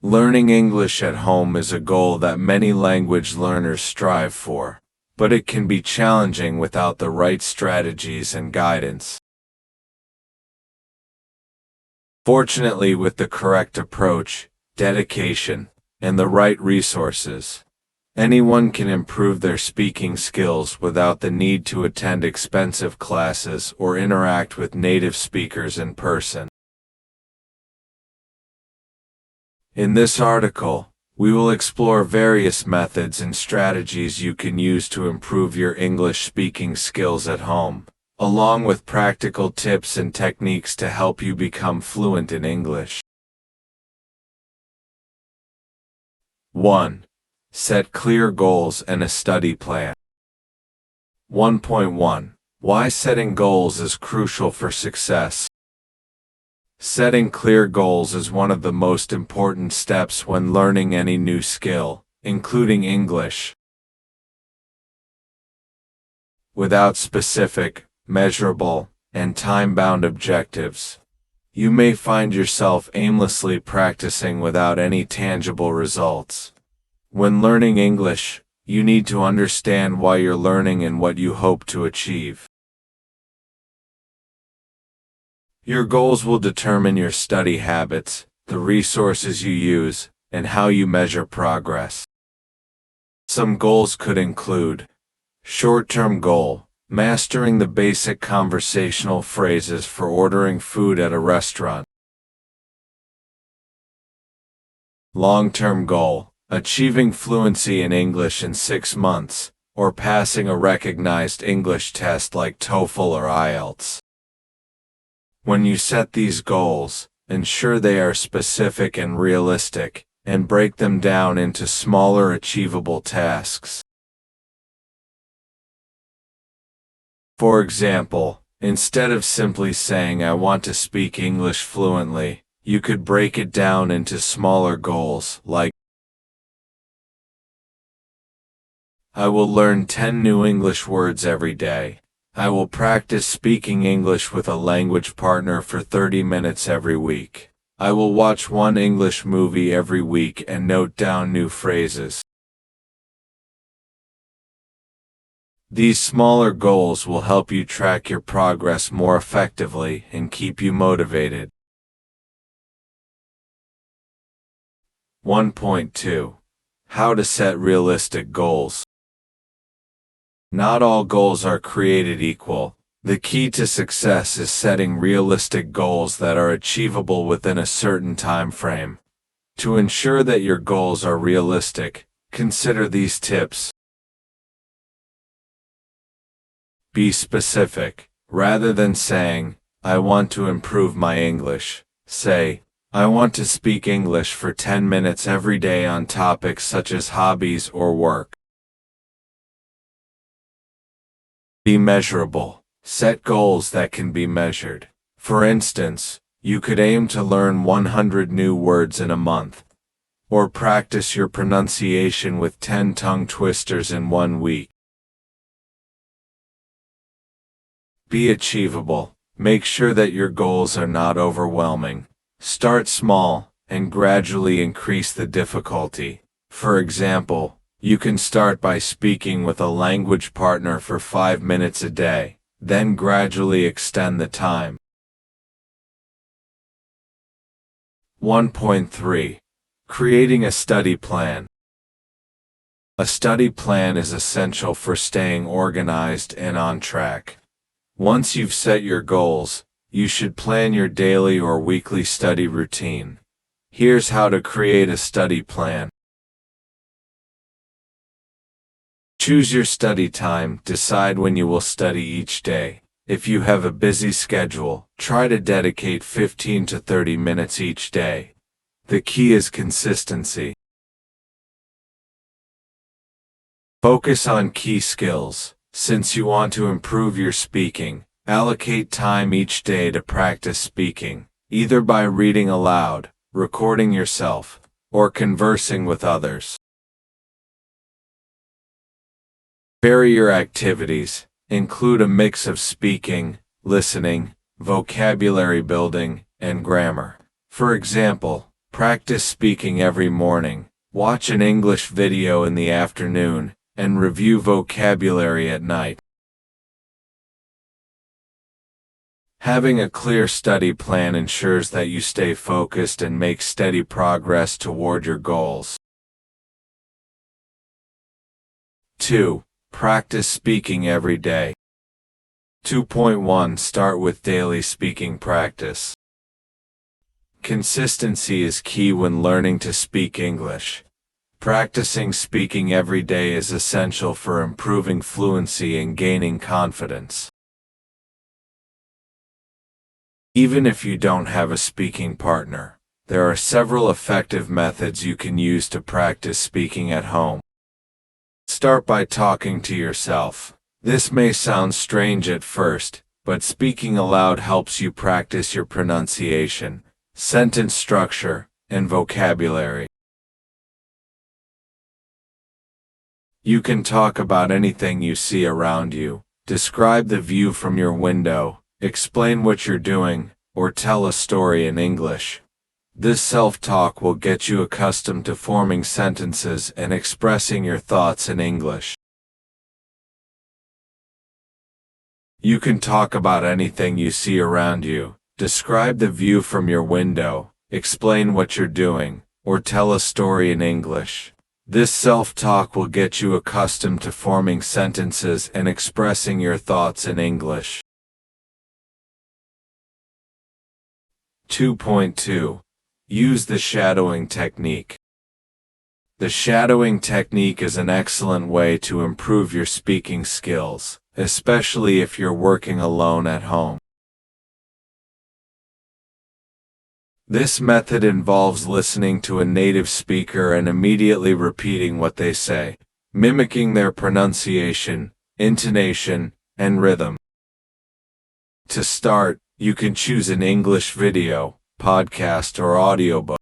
Learning English at home is a goal that many language learners strive for, but it can be challenging without the right strategies and guidance. Fortunately, with the correct approach, dedication, and the right resources, anyone can improve their speaking skills without the need to attend expensive classes or interact with native speakers in person. In this article, we will explore various methods and strategies you can use to improve your English speaking skills at home, along with practical tips and techniques to help you become fluent in English. 1. Set clear goals and a study plan. 1.1. Why setting goals is crucial for success. Setting clear goals is one of the most important steps when learning any new skill, including English. Without specific, measurable, and time-bound objectives, you may find yourself aimlessly practicing without any tangible results. When learning English, you need to understand why you're learning and what you hope to achieve. Your goals will determine your study habits, the resources you use, and how you measure progress. Some goals could include: short-term goal, mastering the basic conversational phrases for ordering food at a restaurant. Long-term goal, achieving fluency in English in 6 months, or passing a recognized English test like TOEFL or IELTS. When you set these goals, ensure they are specific and realistic, and break them down into smaller achievable tasks. For example, instead of simply saying "I want to speak English fluently," you could break it down into smaller goals, like, I will learn 10 new English words every day. I will practice speaking English with a language partner for 30 minutes every week. I will watch one English movie every week and note down new phrases. These smaller goals will help you track your progress more effectively and keep you motivated. 1.2. How to set realistic goals. Not all goals are created equal. The key to success is setting realistic goals that are achievable within a certain time frame. To ensure that your goals are realistic, consider these tips. Be specific. Rather than saying, "I want to improve my English," say, "I want to speak English for 10 minutes every day on topics such as hobbies or work." Be measurable. Set goals that can be measured. For instance, you could aim to learn 100 new words in a month, or practice your pronunciation with 10 tongue twisters in 1 week. Be achievable. Make sure that your goals are not overwhelming. Start small, and gradually increase the difficulty. For example, you can start by speaking with a language partner for 5 minutes a day, then gradually extend the time. 1.3. Creating a study plan. A study plan is essential for staying organized and on track. Once you've set your goals, you should plan your daily or weekly study routine. Here's how to create a study plan. Choose your study time. Decide when you will study each day. If you have a busy schedule, try to dedicate 15 to 30 minutes each day. The key is consistency. Focus on key skills. Since you want to improve your speaking, allocate time each day to practice speaking, either by reading aloud, recording yourself, or conversing with others. Vary your activities. Include a mix of speaking, listening, vocabulary building, and grammar. For example, Practice speaking every morning, watch an English video in the afternoon, and review vocabulary at night. Having a clear study plan ensures that you stay focused and make steady progress toward your goals. 2. Practice speaking every day. 2.1 Start with daily speaking practice. Consistency is key when learning to speak English. Practicing speaking every day is essential for improving fluency and gaining confidence. Even if you don't have a speaking partner, there are several effective methods you can use to practice speaking at home. Start by talking to yourself. This may sound strange at first, but speaking aloud helps you practice your pronunciation, sentence structure, and vocabulary. You can talk about anything you see around you, describe the view from your window, explain what you're doing, or tell a story in English. This self-talk will get you accustomed to forming sentences and expressing your thoughts in English. You can talk about anything you see around you, describe the view from your window, explain what you're doing, or tell a story in English. This self-talk will get you accustomed to forming sentences and expressing your thoughts in English. 2.2. Use the shadowing technique. The shadowing technique is an excellent way to improve your speaking skills, especially if you're working alone at home. This method involves listening to a native speaker and immediately repeating what they say, mimicking their pronunciation, intonation, and rhythm. To start, you can choose an English video, podcast, or audiobook.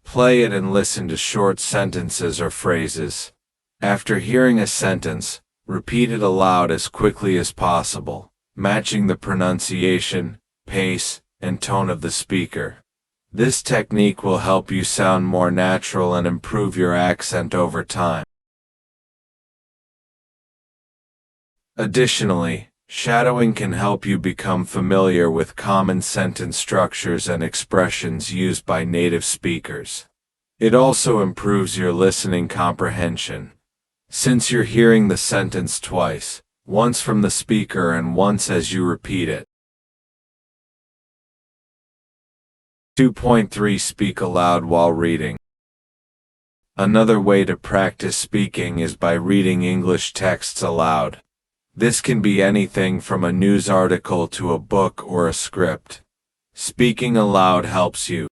Play it and listen to short sentences or phrases. After hearing a sentence, repeat it aloud as quickly as possible, matching the pronunciation, pace, and tone of the speaker. This technique will help you sound more natural and improve your accent over time. Additionally, shadowing can help you become familiar with common sentence structures and expressions used by native speakers. It also improves your listening comprehension, since you're hearing the sentence twice, once from the speaker and once as you repeat it. 2.3 Speak aloud while reading. Another way to practice speaking is by reading English texts aloud. This can be anything from a news article to a book or a script. Speaking aloud helps you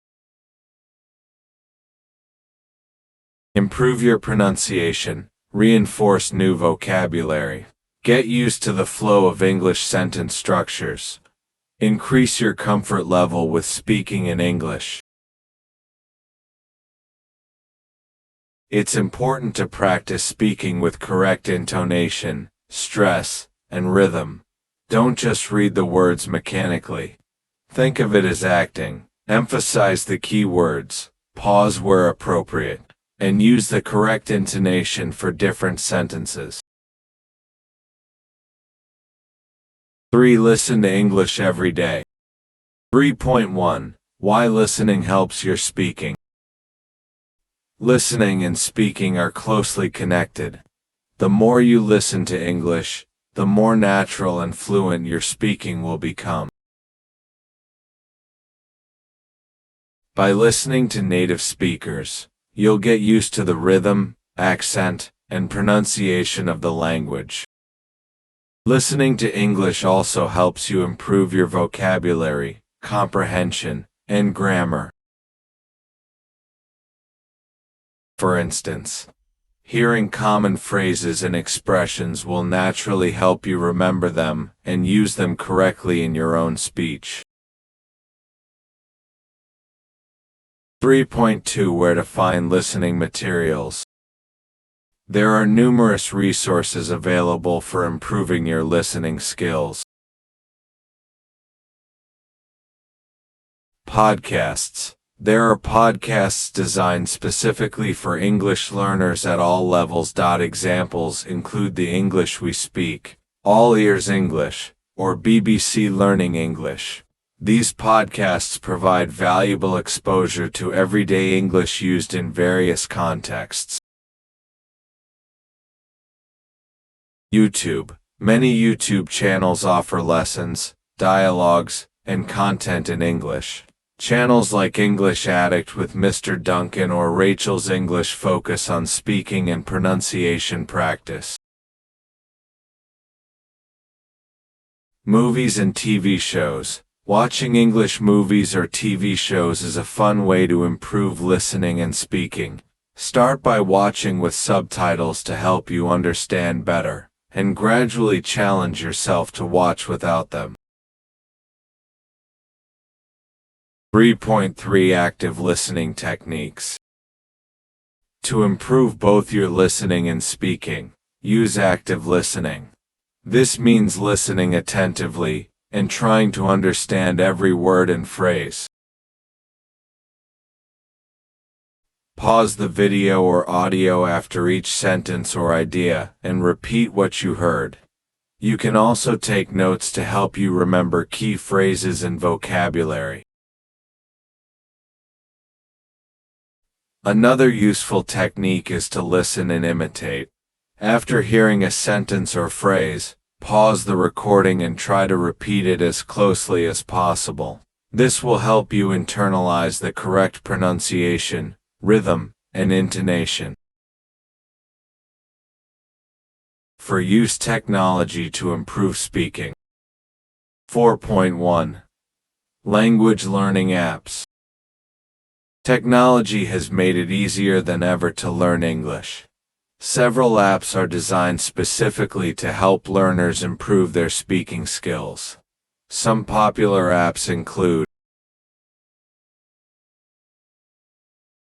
improve your pronunciation, reinforce new vocabulary, get used to the flow of English sentence structures, increase your comfort level with speaking in English. It's important to practice speaking with correct intonation, stress, and rhythm. Don't just read the words mechanically. Think of it as acting. Emphasize the key words, pause where appropriate, and use the correct intonation for different sentences. 3. Listen to English every day. 3.1 Why listening helps your speaking. Listening and speaking are closely connected. The more you listen to English, the more natural and fluent your speaking will become. By listening to native speakers, you'll get used to the rhythm, accent, and pronunciation of the language. Listening to English also helps you improve your vocabulary, comprehension, and grammar. For instance, hearing common phrases and expressions will naturally help you remember them and use them correctly in your own speech. 3.2 Where to find listening materials. There are numerous resources available for improving your listening skills. Podcasts. There are podcasts designed specifically for English learners at all levels. Examples include The English We Speak, All Ears English, or BBC Learning English. These podcasts provide valuable exposure to everyday English used in various contexts. YouTube. Many YouTube channels offer lessons, dialogues, and content in English. Channels like English Addict with Mr. Duncan or Rachel's English focus on speaking and pronunciation practice. Movies and TV shows. Watching English movies or TV shows is a fun way to improve listening and speaking. Start by watching with subtitles to help you understand better, and gradually challenge yourself to watch without them. 3.3 Active Listening Techniques. To improve both your listening and speaking, use active listening. This means listening attentively and trying to understand every word and phrase. Pause the video or audio after each sentence or idea and repeat what you heard. You can also take notes to help you remember key phrases and vocabulary. Another useful technique is to listen and imitate. After hearing a sentence or phrase, pause the recording and try to repeat it as closely as possible. This will help you internalize the correct pronunciation, rhythm, and intonation. For use technology to improve speaking. 4.1 Language Learning Apps. Technology has made it easier than ever to learn English. Several apps are designed specifically to help learners improve their speaking skills. Some popular apps include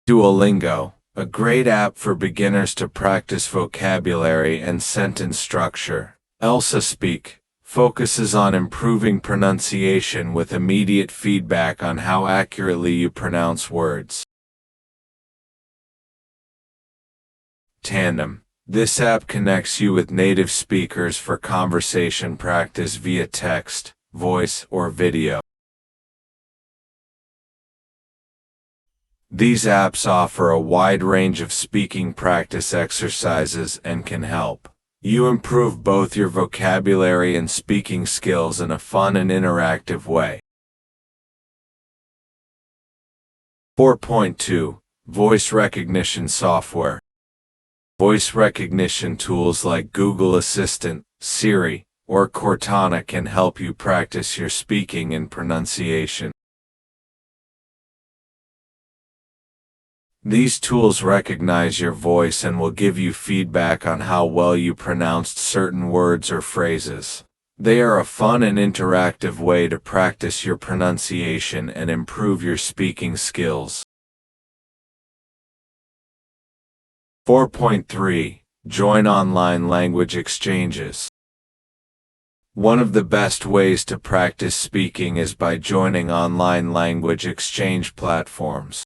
Duolingo, a great app for beginners to practice vocabulary and sentence structure. Elsa Speak focuses on improving pronunciation with immediate feedback on how accurately you pronounce words. Tandem. This app connects you with native speakers for conversation practice via text, voice, or video. These apps offer a wide range of speaking practice exercises and can help you improve both your vocabulary and speaking skills in a fun and interactive way. 4.2 Voice Recognition Software. Voice recognition tools like Google Assistant, Siri, or Cortana can help you practice your speaking and pronunciation. These tools recognize your voice and will give you feedback on how well you pronounced certain words or phrases. They are a fun and interactive way to practice your pronunciation and improve your speaking skills. 4.3 Join online language exchanges. One of the best ways to practice speaking is by joining online language exchange platforms.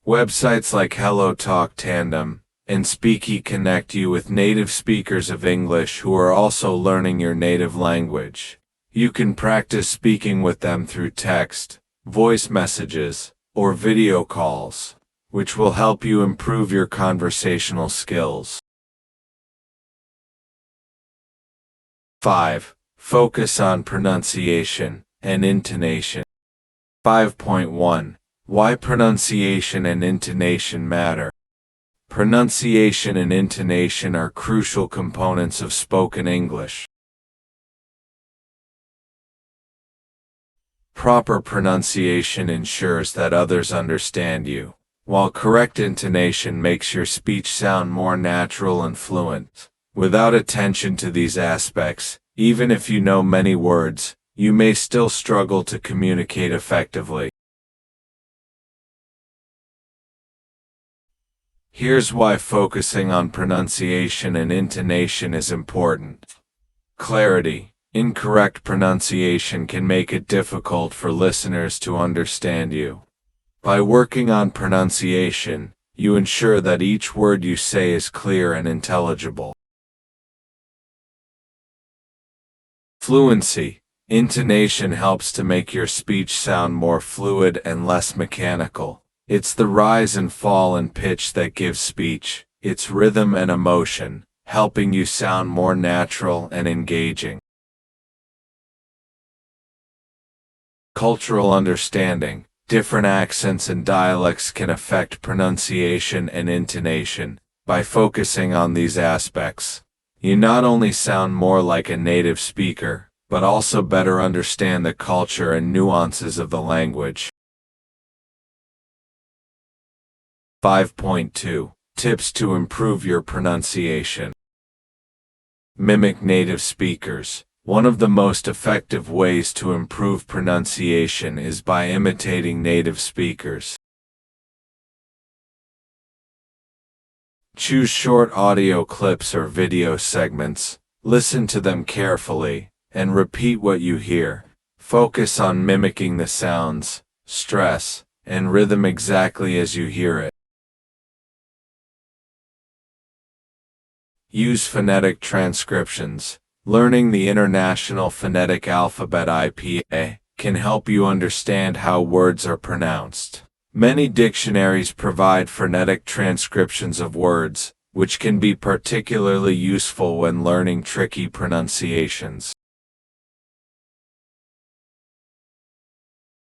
Websites like HelloTalk Tandem and Speaky connect you with native speakers of English who are also learning your native language. You can practice speaking with them through text, voice messages, or video calls, which will help you improve your conversational skills. 5. Focus on pronunciation and intonation. 5.1 Why pronunciation and intonation matter. Pronunciation and intonation are crucial components of spoken English. Proper pronunciation ensures that others understand you, while correct intonation makes your speech sound more natural and fluent. Without attention to these aspects, even if you know many words, you may still struggle to communicate effectively. Here's why focusing on pronunciation and intonation is important. Clarity. Incorrect pronunciation can make it difficult for listeners to understand you. By working on pronunciation, you ensure that each word you say is clear and intelligible. Fluency. Intonation helps to make your speech sound more fluid and less mechanical. It's the rise and fall in pitch that gives speech its rhythm and emotion, helping you sound more natural and engaging. Cultural understanding. Different accents and dialects can affect pronunciation and intonation. By focusing on these aspects, you not only sound more like a native speaker, but also better understand the culture and nuances of the language. 5.2 Tips to improve your pronunciation. Mimic native speakers. One of the most effective ways to improve pronunciation is by imitating native speakers. Choose short audio clips or video segments, listen to them carefully, and repeat what you hear. Focus on mimicking the sounds, stress, and rhythm exactly as you hear it. Use phonetic transcriptions. Learning the International Phonetic Alphabet (IPA) can help you understand how words are pronounced. Many dictionaries provide phonetic transcriptions of words, which can be particularly useful when learning tricky pronunciations.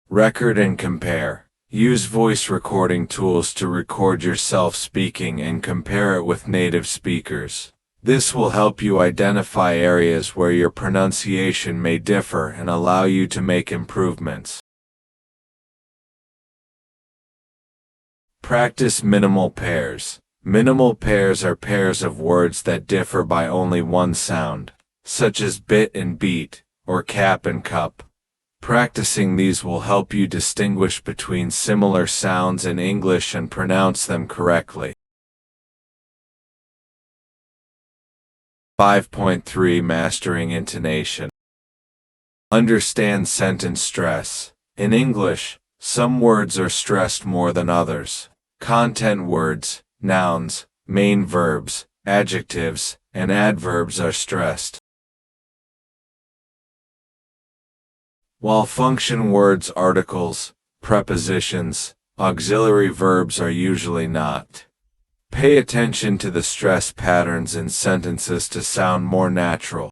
Record and compare. Use voice recording tools to record yourself speaking and compare it with native speakers. This will help you identify areas where your pronunciation may differ and allow you to make improvements. Practice minimal pairs. Minimal pairs are pairs of words that differ by only one sound, such as bit and beat, or cap and cup. Practicing these will help you distinguish between similar sounds in English and pronounce them correctly. 5.3 Mastering intonation. Understand sentence stress. In English, some words are stressed more than others. Content words, nouns, main verbs, adjectives, and adverbs are stressed, while function words, articles, prepositions, auxiliary verbs are usually not. Pay attention to the stress patterns in sentences to sound more natural.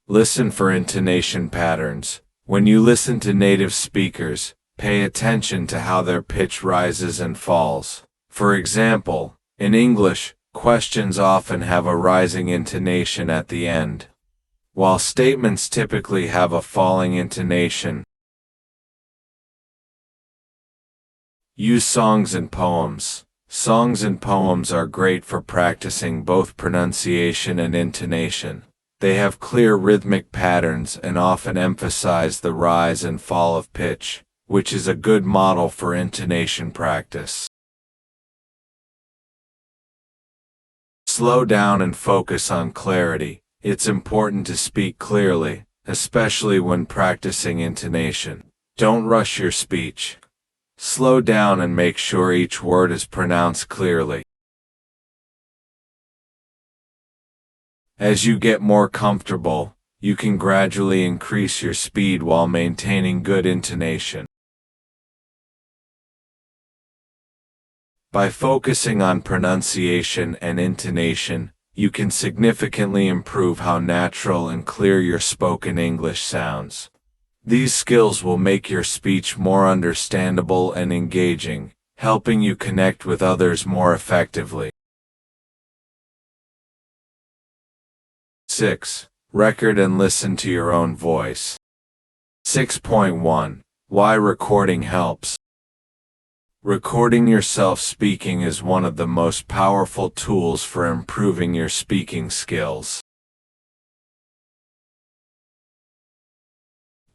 Listen for intonation patterns. When you listen to native speakers, pay attention to how their pitch rises and falls. For example, in English, questions often have a rising intonation at the end, while statements typically have a falling intonation. Use songs and poems. Songs and poems are great for practicing both pronunciation and intonation. They have clear rhythmic patterns and often emphasize the rise and fall of pitch, which is a good model for intonation practice. Slow down and focus on clarity. It's important to speak clearly, especially when practicing intonation. Don't rush your speech. Slow down and make sure each word is pronounced clearly. As you get more comfortable, you can gradually increase your speed while maintaining good intonation. By focusing on pronunciation and intonation, you can significantly improve how natural and clear your spoken English sounds. These skills will make your speech more understandable and engaging, helping you connect with others more effectively. 6. Record and listen to your own voice. 6.1. Why recording helps. Recording yourself speaking is one of the most powerful tools for improving your speaking skills.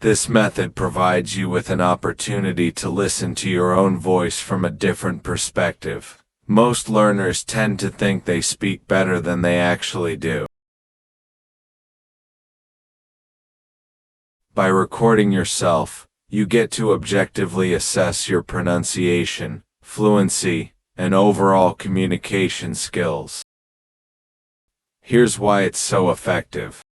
This method provides you with an opportunity to listen to your own voice from a different perspective. Most learners tend to think they speak better than they actually do. By recording yourself, you get to objectively assess your pronunciation, fluency, and overall communication skills. Here's why it's so effective.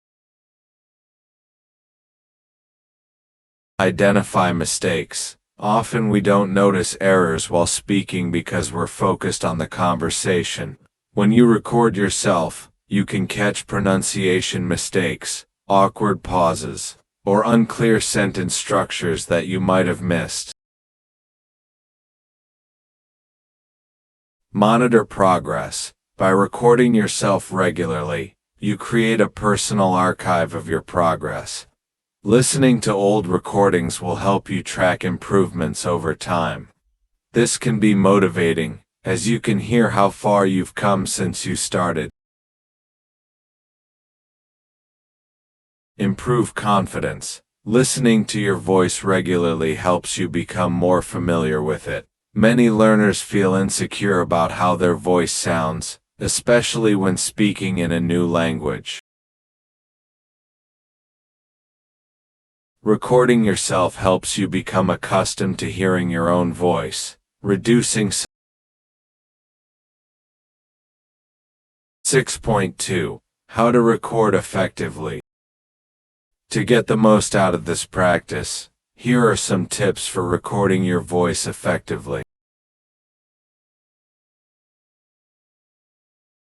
Identify mistakes. Often we don't notice errors while speaking because we're focused on the conversation. When you record yourself, you can catch pronunciation mistakes, awkward pauses, or unclear sentence structures that you might have missed. Monitor progress. By recording yourself regularly, you create a personal archive of your progress. Listening to old recordings will help you track improvements over time. This can be motivating, as you can hear how far you've come since you started. Improve confidence. Listening to your voice regularly helps you become more familiar with it. Many learners feel insecure about how their voice sounds, especially when speaking in a new language. Recording yourself helps you become accustomed to hearing your own voice, reducing 6.2. How to record effectively. To get the most out of this practice, here are some tips for recording your voice effectively.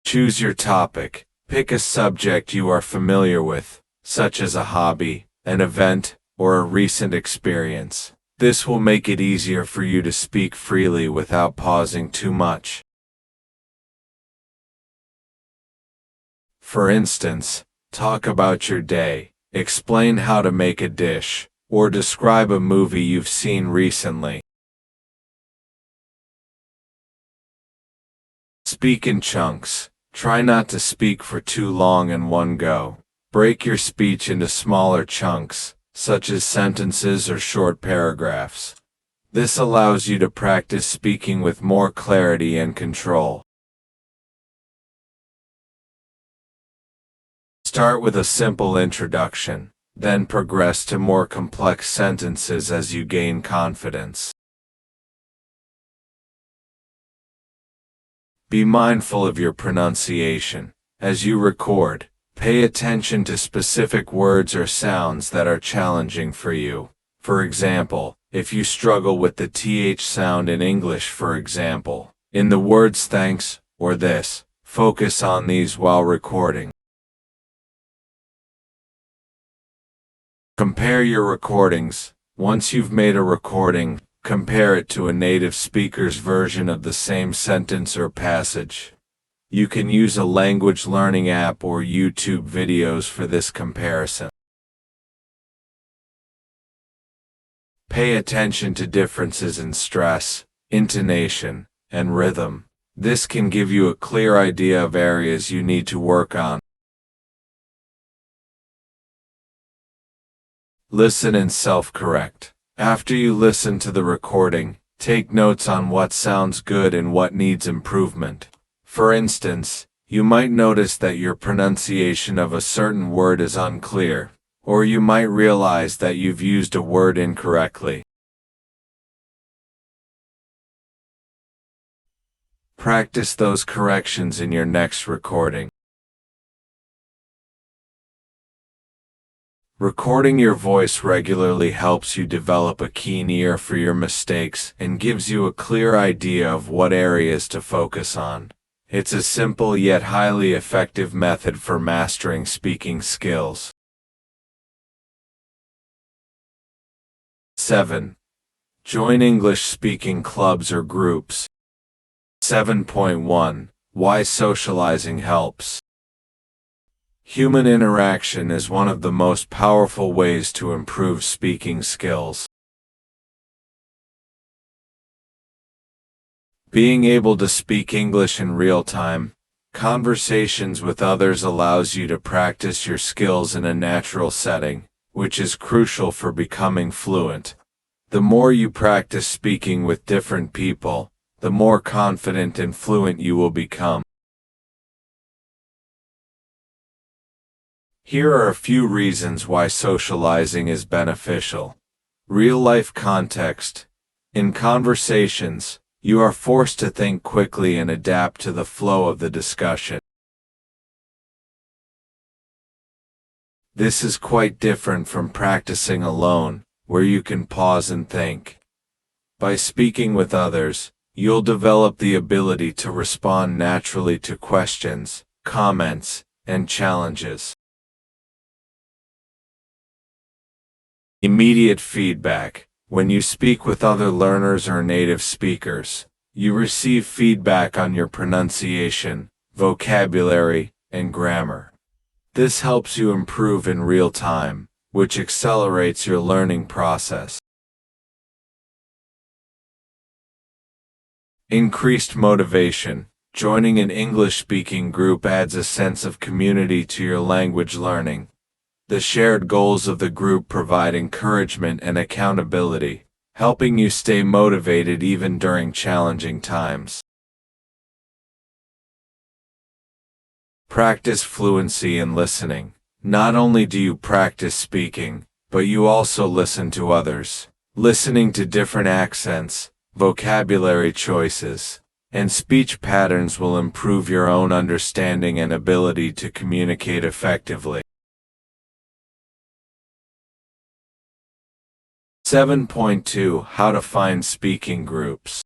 Choose your topic. Pick a subject you are familiar with, such as a hobby, an event, or a recent experience. This will make it easier for you to speak freely without pausing too much. For instance, talk about your day, explain how to make a dish, or describe a movie you've seen recently. Speak in chunks. Try not to speak for too long in one go. Break your speech into smaller chunks, such as sentences or short paragraphs. This allows you to practice speaking with more clarity and control. Start with a simple introduction, then progress to more complex sentences as you gain confidence. Be mindful of your pronunciation. As you record, pay attention to specific words or sounds that are challenging for you. For example, if you struggle with the th sound in English, for example, in the words thanks or this, focus on these while recording. Compare your recordings. Once you've made a recording, compare it to a native speaker's version of the same sentence or passage. You can use a language learning app or YouTube videos for this comparison. Pay attention to differences in stress, intonation, and rhythm. This can give you a clear idea of areas you need to work on. Listen and self-correct. After you listen to the recording, take notes on what sounds good and what needs improvement. For instance, you might notice that your pronunciation of a certain word is unclear, or you might realize that you've used a word incorrectly. Practice those corrections in your next recording. Recording your voice regularly helps you develop a keen ear for your mistakes and gives you a clear idea of what areas to focus on. It's a simple yet highly effective method for mastering speaking skills. 7. Join English speaking clubs or groups. 7.1. Why socializing helps. Human interaction is one of the most powerful ways to improve speaking skills. Being able to speak English in real time, conversations with others allows you to practice your skills in a natural setting, which is crucial for becoming fluent. The more you practice speaking with different people, the more confident and fluent you will become. Here are a few reasons why socializing is beneficial. Real-life context. In conversations, you are forced to think quickly and adapt to the flow of the discussion. This is quite different from practicing alone, where you can pause and think. By speaking with others, you'll develop the ability to respond naturally to questions, comments, and challenges. Immediate feedback. When you speak with other learners or native speakers, you receive feedback on your pronunciation, vocabulary, and grammar. This helps you improve in real time, which accelerates your learning process. Increased motivation. Joining an English-speaking group adds a sense of community to your language learning. The shared goals of the group provide encouragement and accountability, helping you stay motivated even during challenging times. Practice fluency in listening. Not only do you practice speaking, but you also listen to others. Listening to different accents, vocabulary choices, and speech patterns will improve your own understanding and ability to communicate effectively. 7.2 How to find speaking groups.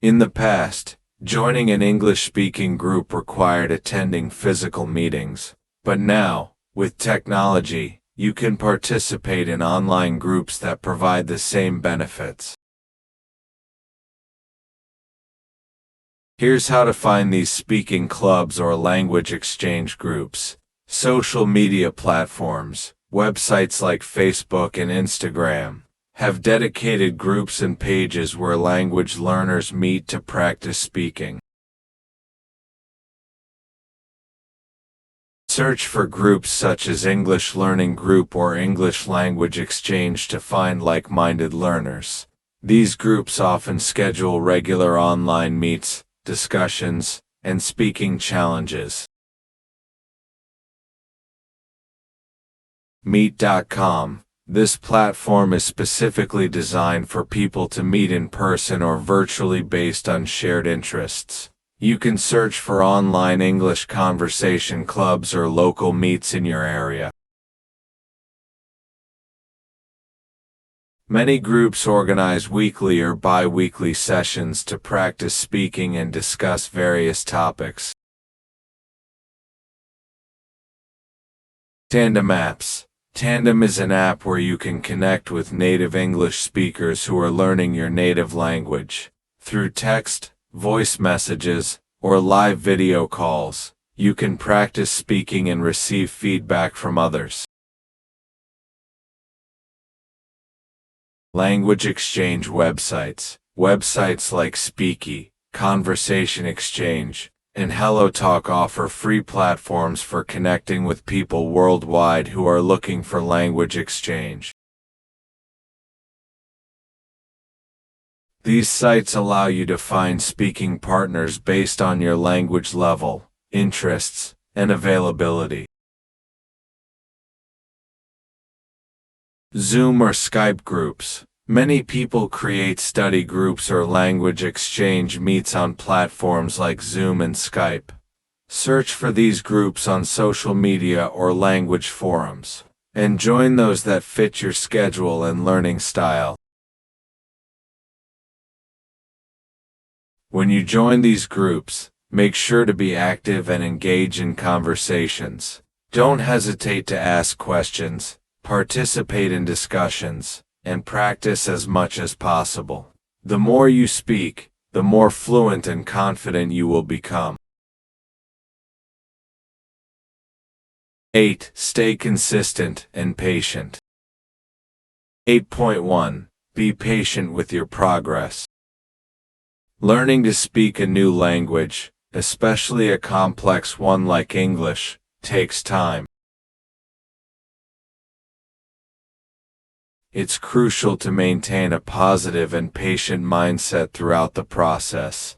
In the past, joining an English-speaking group required attending physical meetings, but now, with technology, you can participate in online groups that provide the same benefits. Here's how to find these speaking clubs or language exchange groups. Social media platforms. Websites like Facebook and Instagram have dedicated groups and pages where language learners meet to practice speaking. Search for groups such as English Learning Group or English Language Exchange to find like-minded learners. These groups often schedule regular online meets, discussions, and speaking challenges. Meet.com. This platform is specifically designed for people to meet in person or virtually based on shared interests. You can search for online English conversation clubs or local meets in your area. Many groups organize weekly or bi-weekly sessions to practice speaking and discuss various topics. Tandem apps. Tandem is an app where you can connect with native English speakers who are learning your native language. Through text, voice messages, or live video calls, you can practice speaking and receive feedback from others. Language exchange websites. Websites like Speaky, Conversation Exchange, and HelloTalk offer free platforms for connecting with people worldwide who are looking for language exchange. These sites allow you to find speaking partners based on your language level, interests, and availability. Zoom or Skype groups. Many people create study groups or language exchange meets on platforms like Zoom and Skype. Search for these groups on social media or language forums, and join those that fit your schedule and learning style. When you join these groups, make sure to be active and engage in conversations. Don't hesitate to ask questions, participate in discussions, and practice as much as possible. The more you speak, the more fluent and confident you will become. 8. Stay consistent and patient. 8.1. Be patient with your progress. Learning to speak a new language, especially a complex one like English, takes time. It's crucial to maintain a positive and patient mindset throughout the process.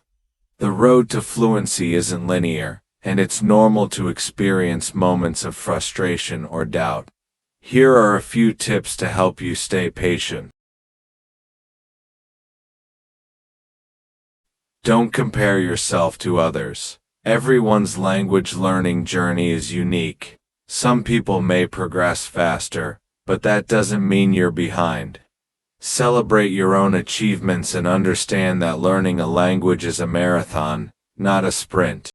The road to fluency isn't linear, and it's normal to experience moments of frustration or doubt. Here are a few tips to help you stay patient. Don't compare yourself to others. Everyone's language learning journey is unique. Some people may progress faster, but that doesn't mean you're behind. Celebrate your own achievements and understand that learning a language is a marathon, not a sprint.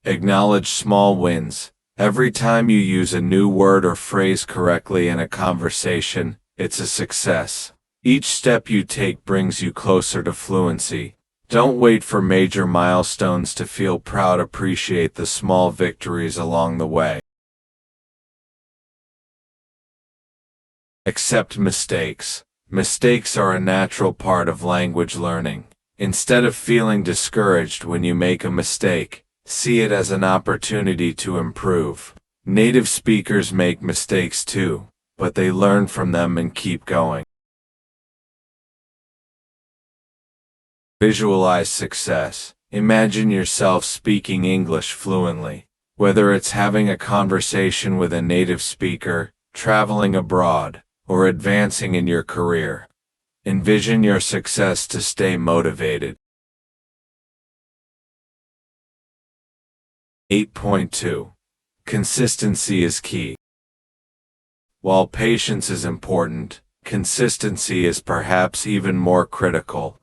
Acknowledge small wins. Every time you use a new word or phrase correctly in a conversation, it's a success. Each step you take brings you closer to fluency. Don't wait for major milestones to feel proud. Appreciate the small victories along the way. Accept mistakes. Mistakes are a natural part of language learning. Instead of feeling discouraged when you make a mistake, see it as an opportunity to improve. Native speakers make mistakes too, but they learn from them and keep going. Visualize success. Imagine yourself speaking English fluently. Whether it's having a conversation with a native speaker, traveling abroad, or advancing in your career. Envision your success to stay motivated. 8.2. Consistency is key. While patience is important, consistency is perhaps even more critical.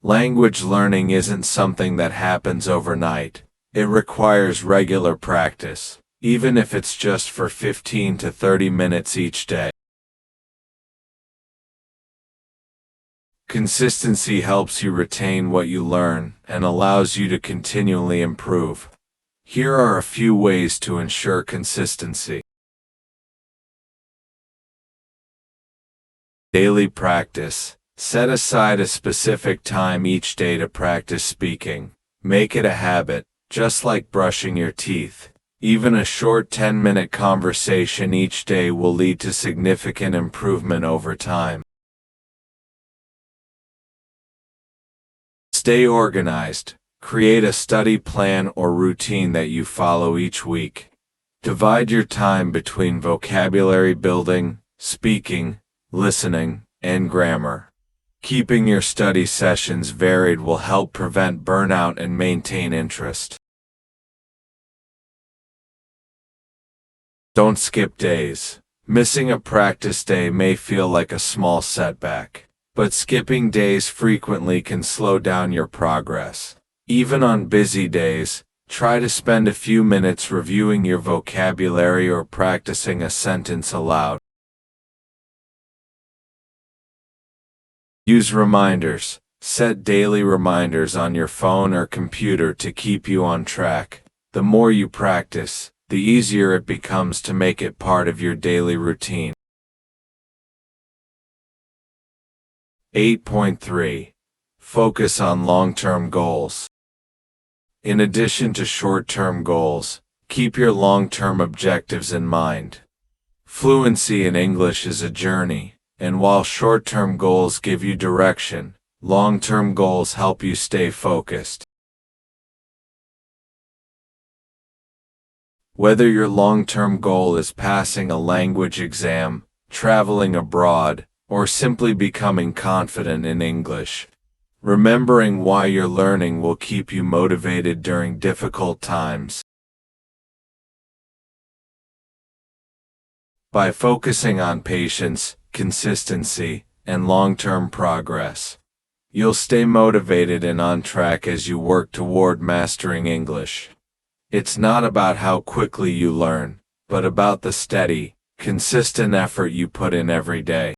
Language learning isn't something that happens overnight. It requires regular practice, even if it's just for 15 to 30 minutes each day. Consistency helps you retain what you learn and allows you to continually improve. Here are a few ways to ensure consistency. Daily practice. Set aside a specific time each day to practice speaking. Make it a habit, just like brushing your teeth. Even a short 10-minute conversation each day will lead to significant improvement over time. Stay organized. Create a study plan or routine that you follow each week. Divide your time between vocabulary building, speaking, listening, and grammar. Keeping your study sessions varied will help prevent burnout and maintain interest. Don't skip days. Missing a practice day may feel like a small setback, but skipping days frequently can slow down your progress. Even on busy days, try to spend a few minutes reviewing your vocabulary or practicing a sentence aloud. Use reminders. Set daily reminders on your phone or computer to keep you on track. The more you practice, the easier it becomes to make it part of your daily routine. 8.3. Focus on long-term goals. In addition to short-term goals, keep your long-term objectives in mind. Fluency in English is a journey, and while short-term goals give you direction, long-term goals help you stay focused. Whether your long-term goal is passing a language exam, traveling abroad, or simply becoming confident in English, remembering why you're learning will keep you motivated during difficult times. By focusing on patience, consistency, and long-term progress, you'll stay motivated and on track as you work toward mastering English. It's not about how quickly you learn, but about the steady, consistent effort you put in every day.